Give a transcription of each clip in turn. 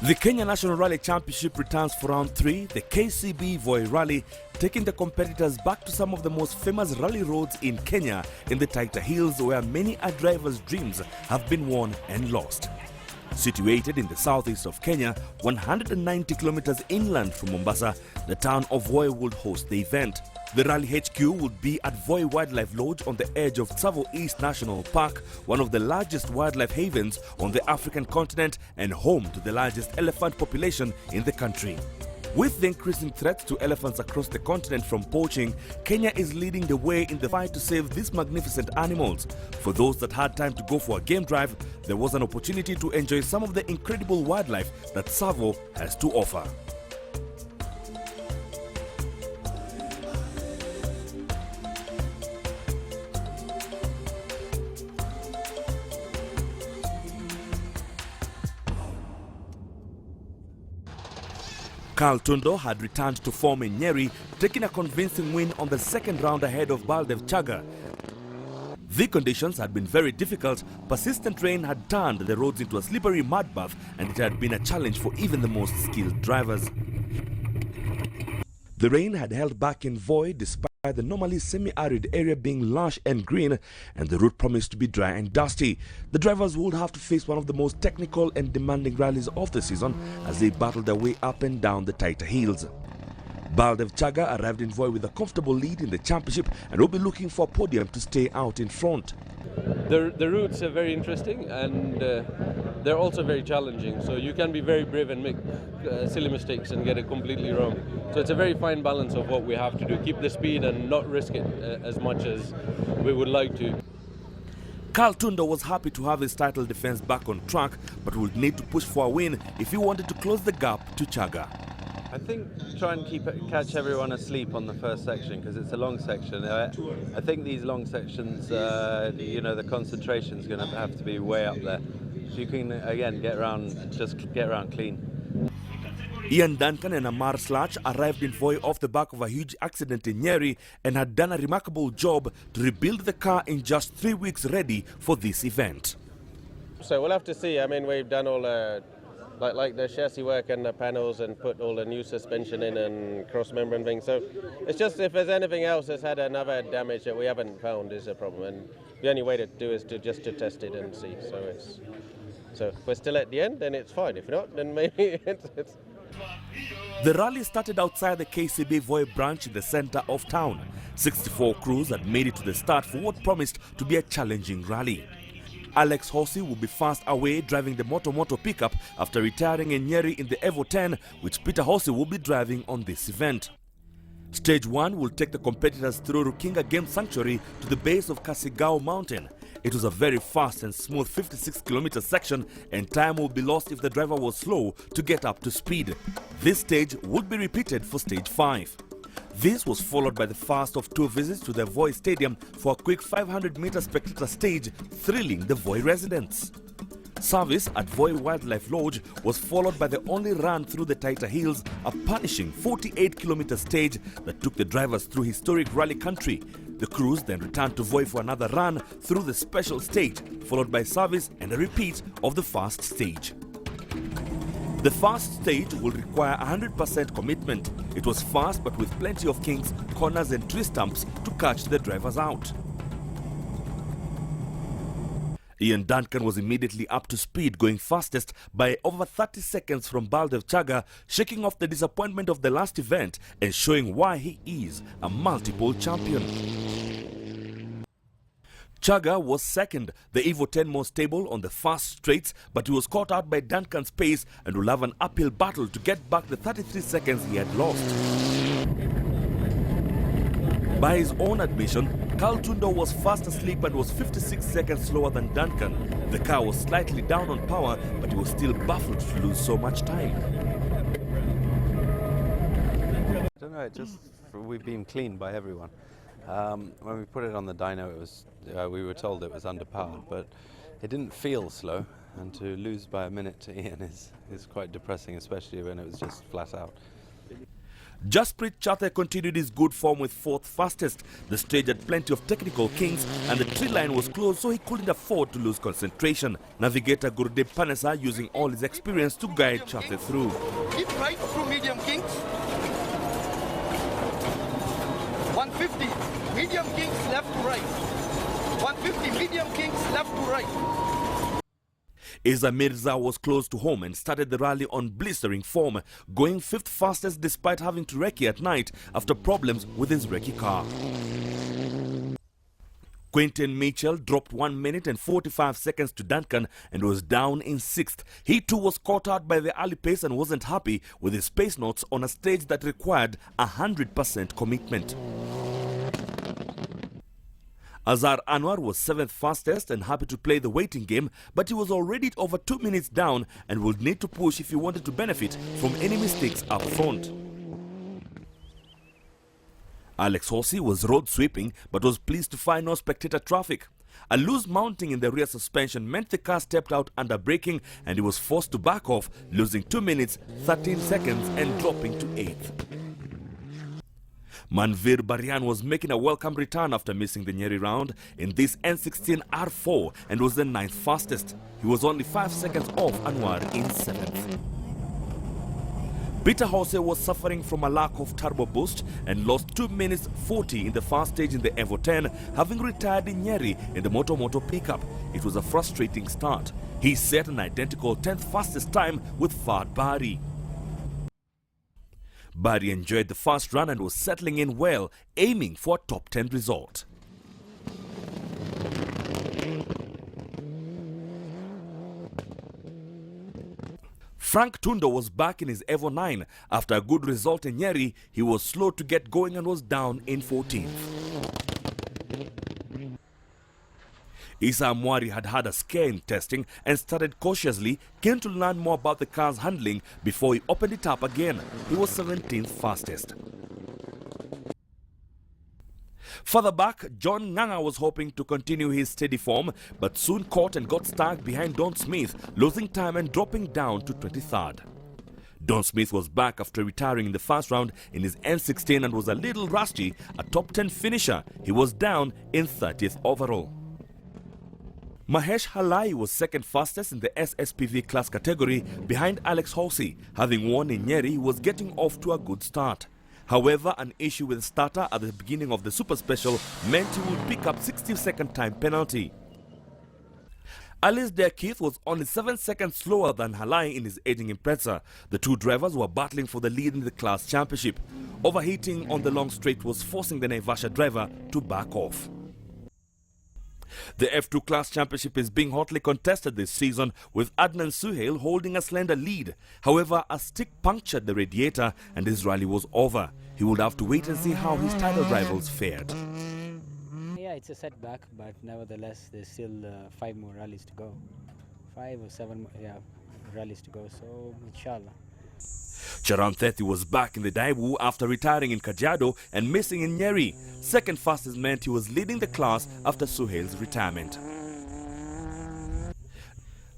The Kenya National Rally Championship returns for round 3, the KCB Voi Rally, taking the competitors back to some of the most famous rally roads in Kenya in the Taita Hills, where many a driver's dreams have been won and lost. Situated in the southeast of Kenya, 190 kilometers inland from Mombasa, the town of Voi would host the event. The rally HQ would be at Voi Wildlife Lodge on the edge of Tsavo East National Park, one of the largest wildlife havens on the African continent and home to the largest elephant population in the country. With the increasing threats to elephants across the continent from poaching, Kenya is leading the way in the fight to save these magnificent animals. For those that had time to go for a game drive, there was an opportunity to enjoy some of the incredible wildlife that Tsavo has to offer. Carl Tundo had returned to form in Nyeri, taking a convincing win on the second round ahead of Baldev Chaga. The conditions had been very difficult. Persistent rain had turned the roads into a slippery mud bath, and it had been a challenge for even the most skilled drivers. The rain had held back in Voi despite the normally semi-arid area being lush and green, and the route promised to be dry and dusty. The drivers would have to face one of the most technical and demanding rallies of the season as they battled their way up and down the Taita Hills. Baldev Chaga arrived in Voi with a comfortable lead in the championship and will be looking for a podium to stay out in front. The routes are very interesting, and they're also very challenging, so you can be very brave and make silly mistakes and get it completely wrong. So it's a very fine balance of what we have to do, keep the speed and not risk it as much as we would like to. Carl Tundo was happy to have his title defense back on track, but would need to push for a win if he wanted to close the gap to Chaga. I think try and catch everyone asleep on the first section, because it's a long section. I think these long sections, the concentration is going to have to be way up there. If you can again get around clean. Ian Duncan and Amar Slach arrived in Voi off the back of a huge accident in Nyeri and had done a remarkable job to rebuild the car in just 3 weeks ready for this event. So we'll have to see. I mean, we've done all like the chassis work and the panels and put all the new suspension in and cross-membrane things. So it's just if there's anything else that's had another damage that we haven't found is a problem. And the only way to do is to test it and see. So if we're still at the end, then it's fine. If not, then maybe it's... The rally started outside the KCB Voi branch in the center of town. 64 crews had made it to the start for what promised to be a challenging rally. Alex Horsey will be fast away driving the Moto pickup after retiring in Nyeri in the Evo 10, which Peter Horsey will be driving on this event. Stage 1 will take the competitors through Rukinga Game Sanctuary to the base of Kasigao Mountain. It was a very fast and smooth 56-kilometer section, and time will be lost if the driver was slow to get up to speed. This stage would be repeated for Stage 5. This was followed by the first of 2 visits to the Voi Stadium for a quick 500-meter spectator stage, thrilling the Voi residents. Service at Voi Wildlife Lodge was followed by the only run through the Taita Hills, a punishing 48-kilometer stage that took the drivers through historic rally country. The crews then returned to Voi for another run through the special stage, followed by service and a repeat of the first stage. The first stage will require 100% commitment. It was fast but with plenty of kinks, corners and twist stumps to catch the drivers out. Ian Duncan was immediately up to speed, going fastest by over 30 seconds from Baldev Chaga, shaking off the disappointment of the last event and showing why he is a multiple champion. Chaga was second, the Evo 10 more stable on the fast straights, but he was caught out by Duncan's pace and will have an uphill battle to get back the 33 seconds he had lost. By his own admission, Carl Tundo was fast asleep and was 56 seconds slower than Duncan. The car was slightly down on power, but he was still baffled to lose so much time. I don't know, we've been cleaned by everyone. When we put it on the dyno, it was we were told it was underpowered, but it didn't feel slow, and to lose by a minute to Ian is quite depressing, especially when it was just flat out. Jasprit Chathe continued his good form with 4th fastest. The stage had plenty of technical kings and the tree line was closed, so he couldn't afford to lose concentration. Navigator Gurudev Panesa using all his experience to guide Chathe through. Keep right through medium kings. 150, medium kings left to right. 150, medium kings left to right. Isa Mirza was close to home and started the rally on blistering form, going 5th fastest despite having to recce at night after problems with his recce car. Quentin Mitchell dropped 1 minute and 45 seconds to Duncan and was down in 6th. He too was caught out by the early pace and wasn't happy with his pace notes on a stage that required 100% commitment. Azhar Anwar was 7th fastest and happy to play the waiting game, but he was already over 2 minutes down and would need to push if he wanted to benefit from any mistakes up front. Alex Horsey was road sweeping but was pleased to find no spectator traffic. A loose mounting in the rear suspension meant the car stepped out under braking and he was forced to back off, losing 2 minutes, 13 seconds and dropping to 8th. Manvir Baryan was making a welcome return after missing the Nyeri round in this N16 R4 and was the 9th fastest. He was only 5 seconds off Anwar in 7th. Peter Horsey was suffering from a lack of turbo boost and lost 2 minutes 40 in the fast stage in the Evo 10, having retired in Nyeri in the Moto pickup. It was a frustrating start. He set an identical 10th fastest time with Fahd Bari. Bari enjoyed the fast run and was settling in well, aiming for a top 10 result. Frank Tundo was back in his Evo 9. After a good result in Nyeri, he was slow to get going and was down in 14th. Isa Amwari had had a scare in testing and started cautiously, keen to learn more about the car's handling before he opened it up again. He was 17th fastest. Further back, John Nganga was hoping to continue his steady form, but soon caught and got stuck behind Don Smith, losing time and dropping down to 23rd. Don Smith was back after retiring in the first round in his N16 and was a little rusty, a top 10 finisher. He was down in 30th overall. Mahesh Halai was 2nd fastest in the SSPV class category behind Alex Horsey. Having won in Nyeri, he was getting off to a good start. However, an issue with the starter at the beginning of the Super Special meant he would pick up 60-second time penalty. Alice Keith was only 7 seconds slower than Halai in his aging Impreza. The two drivers were battling for the lead in the class championship. Overheating on the long straight was forcing the Naivasha driver to back off. The F2 Class Championship is being hotly contested this season, with Adnan Suhail holding a slender lead. However, a stick punctured the radiator and his rally was over. He would have to wait and see how his title rivals fared. Yeah, it's a setback, but nevertheless, there's still 5 more rallies to go. 5 or 7 rallies to go, so inshallah. Charan Thethi was back in the Daewoo after retiring in Kajiado and missing in Nyeri. 2nd fastest meant he was leading the class after Suhail's retirement.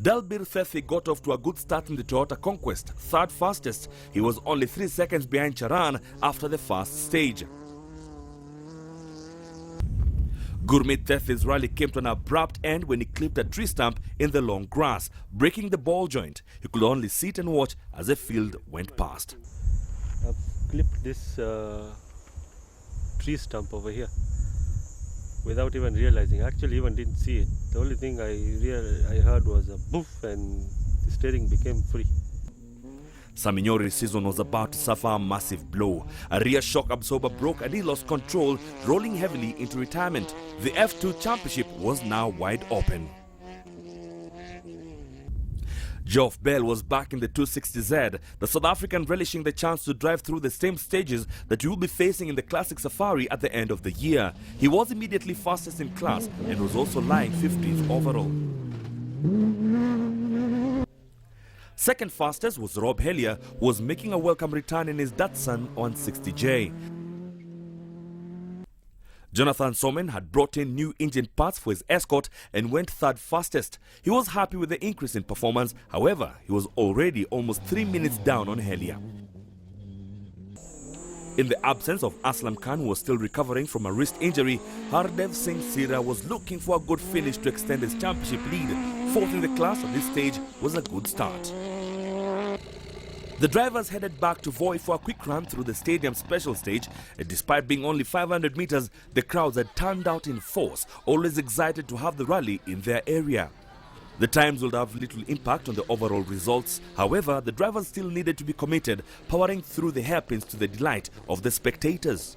Dalbir Thethi got off to a good start in the Toyota Conquest, 3rd fastest. He was only 3 seconds behind Charan after the first stage. Gurmeet Thethi's rally came to an abrupt end when he clipped a tree stump in the long grass, breaking the ball joint. He could only sit and watch as the field went past. I've clipped this tree stump over here without even realizing. Actually, even didn't see it. The only thing I heard was a boof and the steering became free. Samignori's season was about to suffer a massive blow. A rear shock absorber broke and he lost control, rolling heavily into retirement. The F2 Championship was now wide open. Geoff Bell was back in the 260Z, the South African relishing the chance to drive through the same stages that he will be facing in the Classic Safari at the end of the year. He was immediately fastest in class and was also lying 15th overall. 2nd fastest was Rob Hellier, who was making a welcome return in his Datsun 160J. Jonathan Somen had brought in new engine parts for his Escort and went 3rd fastest. He was happy with the increase in performance, however, he was already almost 3 minutes down on Hellier. In the absence of Aslam Khan, who was still recovering from a wrist injury, Hardev Singh Sira was looking for a good finish to extend his championship lead. Fourth in the class at this stage was a good start. The drivers headed back to Voi for a quick run through the stadium's special stage. And despite being only 500 meters, the crowds had turned out in force, always excited to have the rally in their area. The times would have little impact on the overall results. However, the drivers still needed to be committed, powering through the hairpins to the delight of the spectators.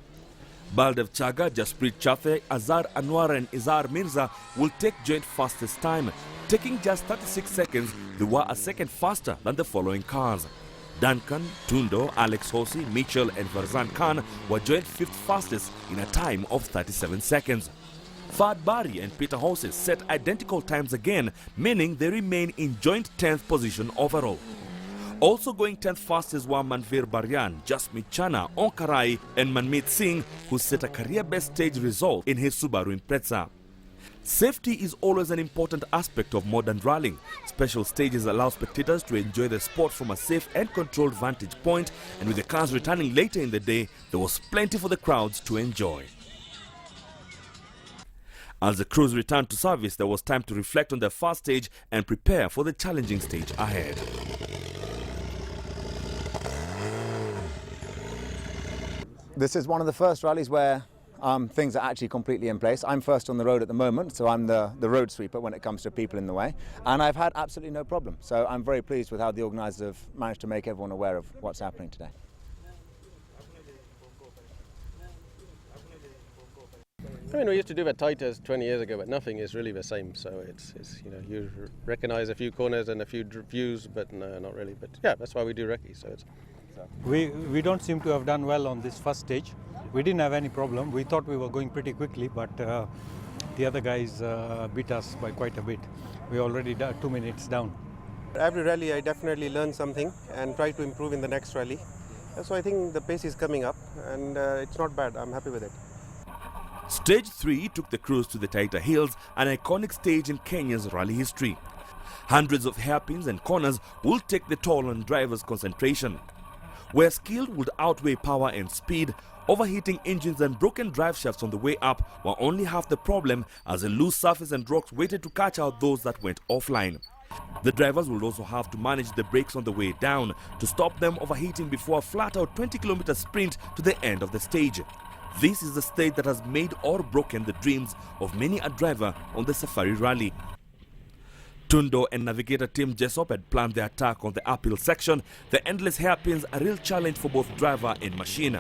Baldev Chaga, Jasprit Chathe, Azhar Anwar and Izar Mirza will take joint fastest time. Taking just 36 seconds, they were a second faster than the following cars. Duncan, Tundo, Alex Hosi, Mitchell and Farzan Khan were joint fifth fastest in a time of 37 seconds. Fad Bari and Peter Hoses set identical times again, meaning they remain in joint 10th position overall. Also going 10th fastest were Manveer Baryan, Jasmeet Chana, Onkarai and Manmeet Singh, who set a career-best stage result in his Subaru Impreza. Safety is always an important aspect of modern rallying. Special stages allow spectators to enjoy the sport from a safe and controlled vantage point, and with the cars returning later in the day, there was plenty for the crowds to enjoy. As the crews returned to service, there was time to reflect on their first stage and prepare for the challenging stage ahead. This is one of the first rallies where things are actually completely in place. I'm first on the road at the moment, so I'm the road sweeper when it comes to people in the way. And I've had absolutely no problem. So I'm very pleased with how the organisers have managed to make everyone aware of what's happening today. I mean, we used to do that Taitas 20 years ago, but nothing is really the same. So it's you know, you recognise a few corners and a few views, but no, not really. But yeah, that's why we do recce. So it's. We don't seem to have done well on this first stage. We didn't have any problem. We thought we were going pretty quickly, but the other guys beat us by quite a bit. We're already 2 minutes down. Every rally I definitely learn something and try to improve in the next rally. So I think the pace is coming up and it's not bad. I'm happy with it. Stage 3 took the crews to the Taita Hills, an iconic stage in Kenya's rally history. Hundreds of hairpins and corners will take the toll on drivers' concentration. Where skill would outweigh power and speed, overheating engines and broken drive shafts on the way up were only half the problem, as a loose surface and rocks waited to catch out those that went offline. The drivers would also have to manage the brakes on the way down to stop them overheating before a flat-out 20-kilometer sprint to the end of the stage. This is the stage that has made or broken the dreams of many a driver on the Safari Rally. Tundo and navigator Tim Jessop had planned the attack on the uphill section. The endless hairpins a real challenge for both driver and machine.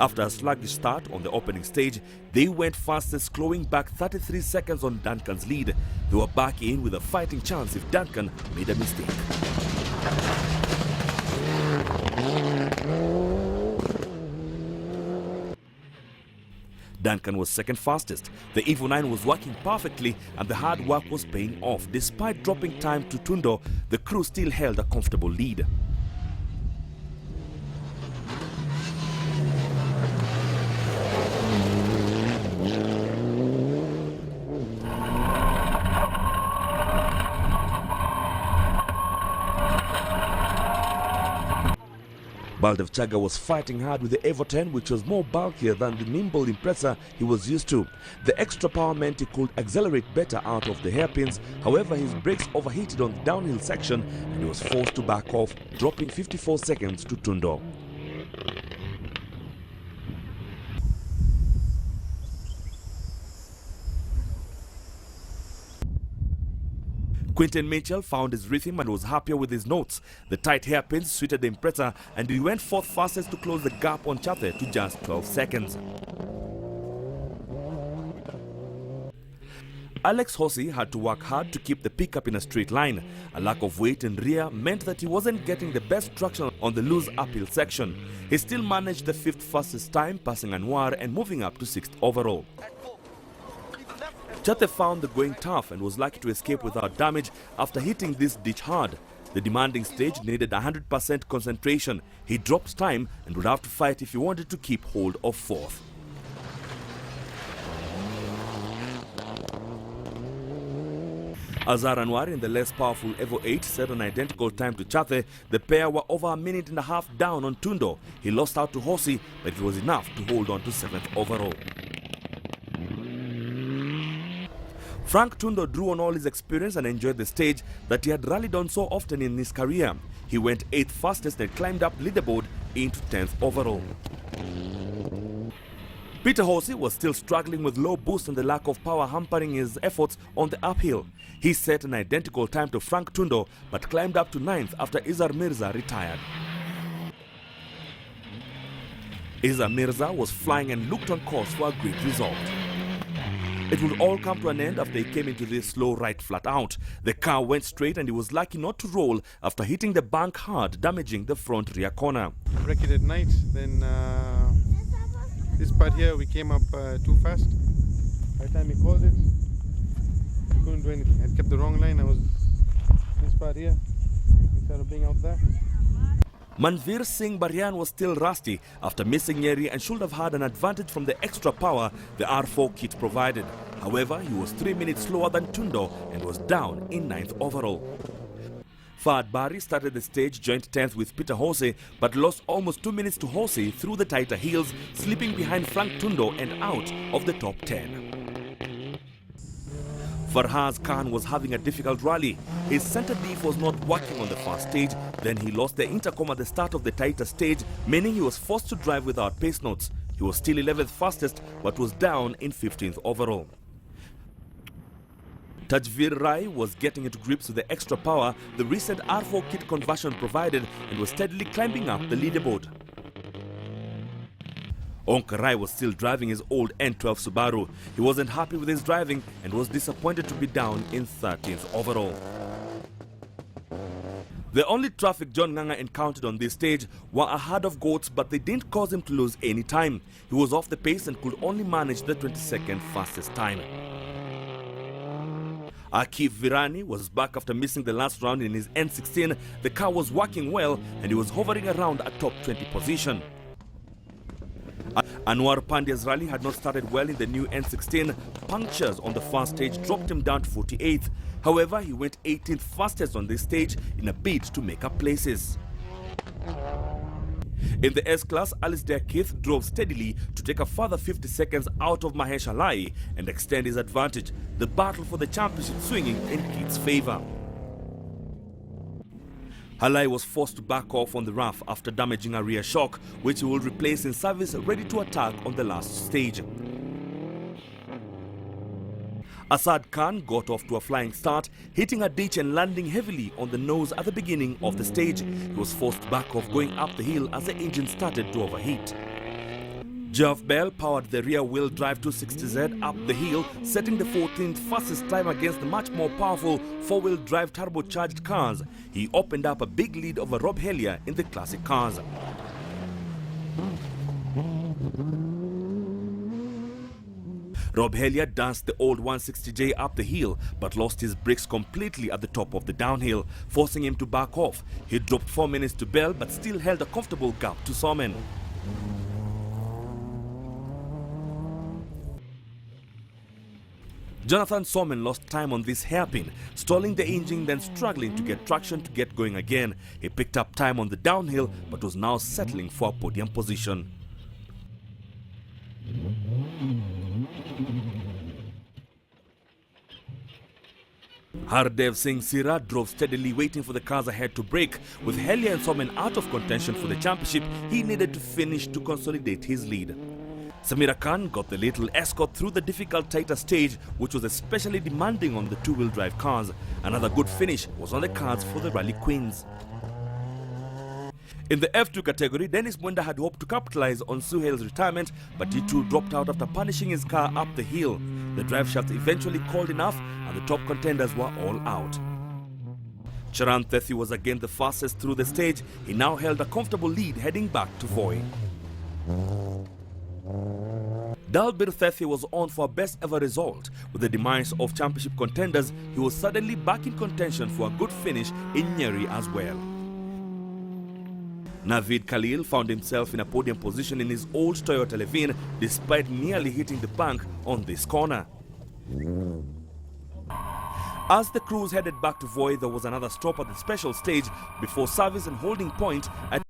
After a sluggish start on the opening stage, they went fastest, clawing back 33 seconds on Duncan's lead. They were back in with a fighting chance if Duncan made a mistake. Duncan was second fastest. The Evo 9 was working perfectly and the hard work was paying off. Despite dropping time to Tundo, the crew still held a comfortable lead. Baldev Chaga was fighting hard with the Evo 10, which was more bulkier than the nimble Impreza he was used to. The extra power meant he could accelerate better out of the hairpins. However, his brakes overheated on the downhill section and he was forced to back off, dropping 54 seconds to Tundo. Quinton Mitchell found his rhythm and was happier with his notes. The tight hairpins suited the Impreza and he went fourth fastest to close the gap on Chathe to just 12 seconds. Alex Hosi had to work hard to keep the pickup in a straight line. A lack of weight in rear meant that he wasn't getting the best traction on the loose uphill section. He still managed the fifth fastest time, passing Anwar and moving up to sixth overall. Chathe found the going tough and was lucky to escape without damage after hitting this ditch hard. The demanding stage needed 100% concentration. He dropped time and would have to fight if he wanted to keep hold of fourth. Azhar Anwar in the less powerful Evo 8 set an identical time to Chathe. The pair were over a minute and a half down on Tundo. He lost out to Hosi, but it was enough to hold on to 7th overall. Frank Tundo drew on all his experience and enjoyed the stage that he had rallied on so often in his career. He went 8th fastest and climbed up leaderboard into 10th overall. Peter Hosi was still struggling with low boost and the lack of power hampering his efforts on the uphill. He set an identical time to Frank Tundo but climbed up to 9th after Izar Mirza retired. Izar Mirza was flying and looked on course for a great result. It would all come to an end after he came into this slow right flat out. The car went straight and he was lucky not to roll after hitting the bank hard, damaging the front rear corner. Wreck it at night, then this part here we came up too fast. By the time he called it, I couldn't do anything. I kept the wrong line. I was this part here instead of being out there. Manveer Singh Baryan was still rusty after missing Nyeri and should have had an advantage from the extra power the R4 kit provided. However, he was 3 minutes slower than Tundo and was down in 9th overall. Fahad Bari started the stage joint 10th with Peter Hosi but lost almost 2 minutes to Hosi through the Taita Hills, slipping behind Frank Tundo and out of the top 10. Farhaz Khan was having a difficult rally. His center diff was not working on the first stage, then he lost the intercom at the start of the Taita stage, meaning he was forced to drive without pace notes. He was still 11th fastest but was down in 15th overall. Tajveer Rai was getting into grips with the extra power the recent R4 kit conversion provided and was steadily climbing up the leaderboard. Onkar Rai was still driving his old N12 Subaru. He wasn't happy with his driving and was disappointed to be down in 13th overall. The only traffic John Nganga encountered on this stage were a herd of goats, but they didn't cause him to lose any time. He was off the pace and could only manage the 22nd fastest time. Akif Virani was back after missing the last round in his N16. The car was working well and he was hovering around a top 20 position. Anwar Pandya's rally had not started well in the new N16. Punctures on the first stage dropped him down to 48th. However, he went 18th fastest on this stage in a bid to make up places. In the S-Class, Alistair Keith drove steadily to take a further 50 seconds out of Mahesh Alai and extend his advantage. The battle for the championship swinging in Keith's favour. Alai was forced to back off on the rough after damaging a rear shock, which he will replace in service ready to attack on the last stage. Asad Khan got off to a flying start, hitting a ditch and landing heavily on the nose at the beginning of the stage. He was forced to back off going up the hill as the engine started to overheat. Jeff Bell powered the rear-wheel drive 260Z up the hill, setting the 14th fastest time against the much more powerful four-wheel drive turbocharged cars. He opened up a big lead over Rob Hellier in the classic cars. Rob Hellier danced the old 160J up the hill but lost his brakes completely at the top of the downhill, forcing him to back off. He dropped 4 minutes to Bell but still held a comfortable gap to Somen. Jonathan Somen lost time on this hairpin, stalling the engine then struggling to get traction to get going again. He picked up time on the downhill but was now settling for a podium position. Hardev Singh Sira drove steadily waiting for the cars ahead to break. With Hellier and Somen out of contention for the championship, he needed to finish to consolidate his lead. Samira Khan got the little escort through the difficult Taita stage, which was especially demanding on the two-wheel drive cars. Another good finish was on the cards for the Rally Queens. In the F2 category, Dennis Mwenda had hoped to capitalize on Suhail's retirement, but he too dropped out after punishing his car up the hill. The drive shaft eventually called enough and the top contenders were all out. Charan Thethi was again the fastest through the stage. He now held a comfortable lead heading back to Voi. Dalbir Thethi was on for a best ever result. With the demise of championship contenders, he was suddenly back in contention for a good finish in Nyeri as well. Naveed Khalil found himself in a podium position in his old Toyota Levin despite nearly hitting the bank on this corner. As the crews headed back to Voi, there was another stop at the special stage before service and holding point at